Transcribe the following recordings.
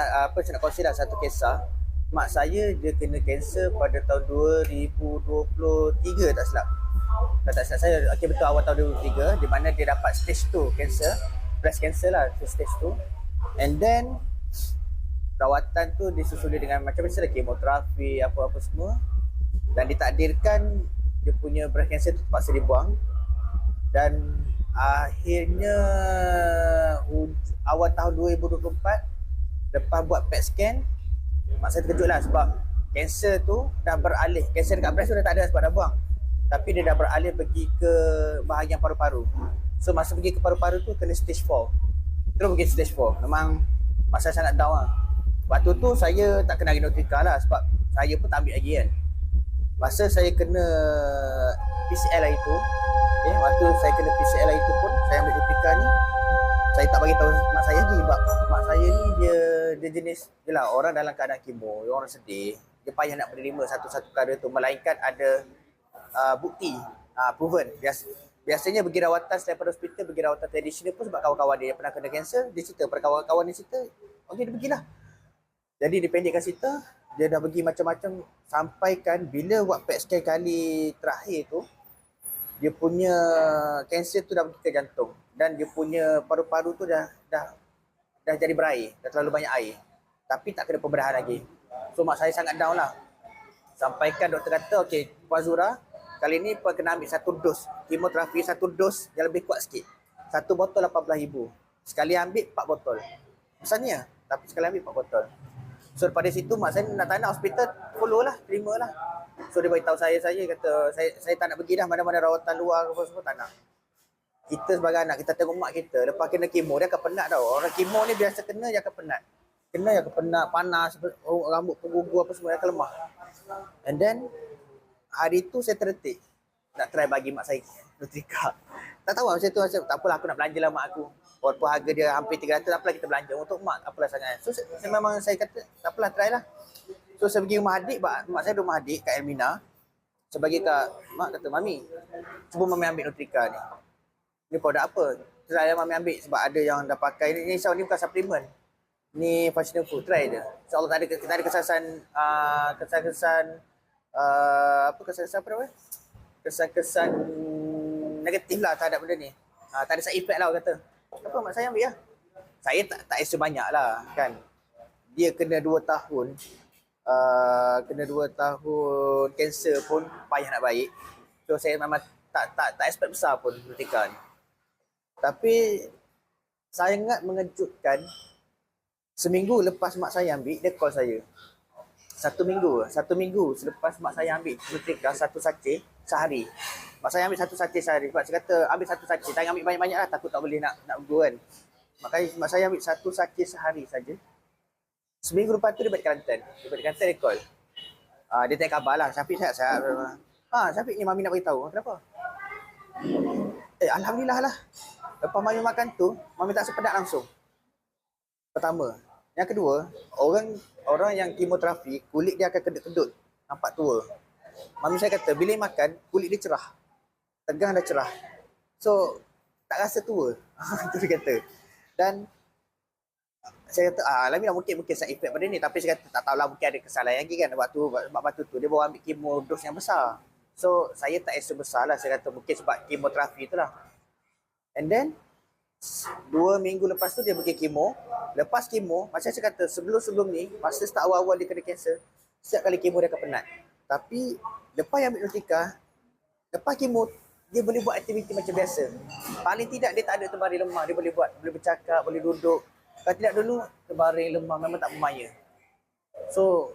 apa saya nak kongsi lah satu kisah. Mak saya dia kena kanser pada tahun 2023 tak silap. Tak silap saya, okey betul awal tahun 2023 di mana dia dapat stage 2 kanser, breast cancer lah, stage 2. And then rawatan tu disusuli dengan macam biasa kemoterapi apa-apa semua, dan ditakdirkan dia punya breast cancer tu terpaksa dibuang. Dan akhirnya awal tahun 2024 lepas buat PET scan, mak saya terkejut lah sebab kanser tu dah beralih. Kanser dekat breast tu dah tak ada sebab dah buang, tapi dia dah beralih pergi ke bahagian paru-paru. So masa pergi ke paru-paru tu kena stage 4, terus pergi stage 4. Memang masa sangat down lah. Waktu tu saya tak kena genotrika lah sebab saya pun tak ambil lagi kan. Masa saya kena PCL lah itu, waktu saya kena PCL lah itu pun saya ambil genotrika ni, saya tak bagi tahu mak saya lagi sebab mak saya ni dia jenis jelah orang dalam keadaan kemo, orang sedih, dia payah nak menerima satu-satu perkara tu melainkan ada bukti proven. Biasanya pergi rawatan selain pada hospital, pergi rawatan tradisional pun sebab kawan-kawan dia yang pernah kena kanser, dia cerita pada kawan-kawan dia cerita, okey dia pergilah. Jadi dipendekkan cerita, dia dah pergi macam-macam sampaikan bila buat PET scan kali terakhir tu, dia punya kanser tu dah pergi ke jantung dan dia punya paru-paru tu dah jadi berair, dah terlalu banyak air. Tapi tak kena pembedahan lagi. So mak saya sangat down lah. Sampaikan doktor kata, okey Puan Zura, kali ni Puan kena ambil satu dos kemoterapi, satu dos yang lebih kuat sikit. Satu botol 18,000. Sekali ambil 4 botol. Besarnya, tapi sekali ambil 4 botol. So daripada situ mak saya nak tak nak hospital, follow lah, terima lah. So dia beritahu saya kata saya tak nak pergi dah mana-mana rawatan luar apa semua, tak nak. Kita sebagai anak, kita tengok mak kita lepas kena kemo, dia akan penat tau. Orang kemo ni biasa kena dia akan penat. Kena dia akan penat, panas, rambut penggugur apa semua, dia akan lemah. And then hari tu saya terdetik nak try bagi mak saya nutrika. Tak tahu macam tu, macam tak apalah aku nak belanja lah mak aku. Walaupun harga dia hampir 300, tak apalah kita belanja untuk mak, tak apalah sangat. So memang saya kata tak apalah, try lah. So saya pergi rumah adik, mak saya rumah adik kat Elmina. Saya bagi kat mak, kata mami, cuba mami ambil nutrika ni. Ni produk apa? Try mami ambil sebab ada yang dah pakai ni. Ni bukan suplemen, ni functional food, try dia. InsyaAllah kita ada kesan-kesan kesan-kesan negatif lah terhadap benda ni. Tak ada side effect lah kata. Apa mak saya ambil lah. Saya tak extra banyak lah kan. Dia kena 2 tahun kanser pun payah nak baik. So saya memang tak expect besar pun nutrika ni. Tapi sangat mengejutkan, seminggu lepas mak saya ambil, dia call saya. Satu minggu selepas mak saya ambil nutrika 1 sachet sehari. Mak saya ambil 1 sachet sehari sebab saya kata ambil 1 sachet, jangan ambil banyak-banyak lah, takut tak boleh nak go kan. Makanya mak saya ambil 1 sachet sehari saja. Seminggu lepas tu dia balik Kelantan. Dia call. Dia tanya khabar lah, Syafiq sihat? Syafiq ni mami nak beritahu. Kenapa? Alhamdulillah lah. Lepas mami makan tu, mami tak sepedak langsung. Pertama. Yang kedua, orang yang kemoterapi, kulit dia akan kedut-kedut, nampak tua. Mami saya kata, bila makan, kulit dia cerah. Tegang dah cerah. So, tak rasa tua. Itu dia kata. Dan saya kata, alhamdulillah mungkin side effect pada ni. Tapi saya kata, tak tahulah mungkin ada kesalahan lagi kan. Waktu tu, dia bawa ambil kemo dos yang besar. So, saya tak rasa besar lah. Saya kata, mungkin sebab kemoterapi tu lah. And then, 2 minggu lepas tu dia pergi kemo. Lepas kemo, macam saya kata sebelum ni, masa start awal-awal dia kena kanser, setiap kali kemo dia akan penat. Tapi lepas yang ambil nutrika, lepas kemo dia boleh buat aktiviti macam biasa. Paling tidak dia tak ada terbaring lemah, dia boleh bercakap, boleh duduk. Kalau tidak dulu terbaring lemah, memang tak bermaya. So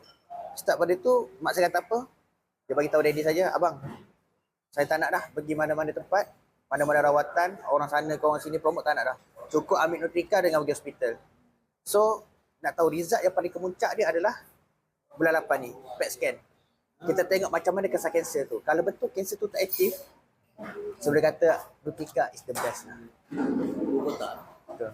start pada tu mak saya kata apa? Dia bagi tahu daddy saja, abang, saya tak nak dah pergi mana-mana tempat, mana-mana rawatan, orang sana ke orang sini promote, tak nak dah. Cukup ambil nutrika dengan pergi hospital. So, nak tahu result yang paling kemuncak dia adalah bulan 8 ni, PET scan. Kita tengok macam mana kesan kanser tu. Kalau betul kanser tu tak aktif, saya boleh kata nutrika is the best lah. Betul tak? Betul.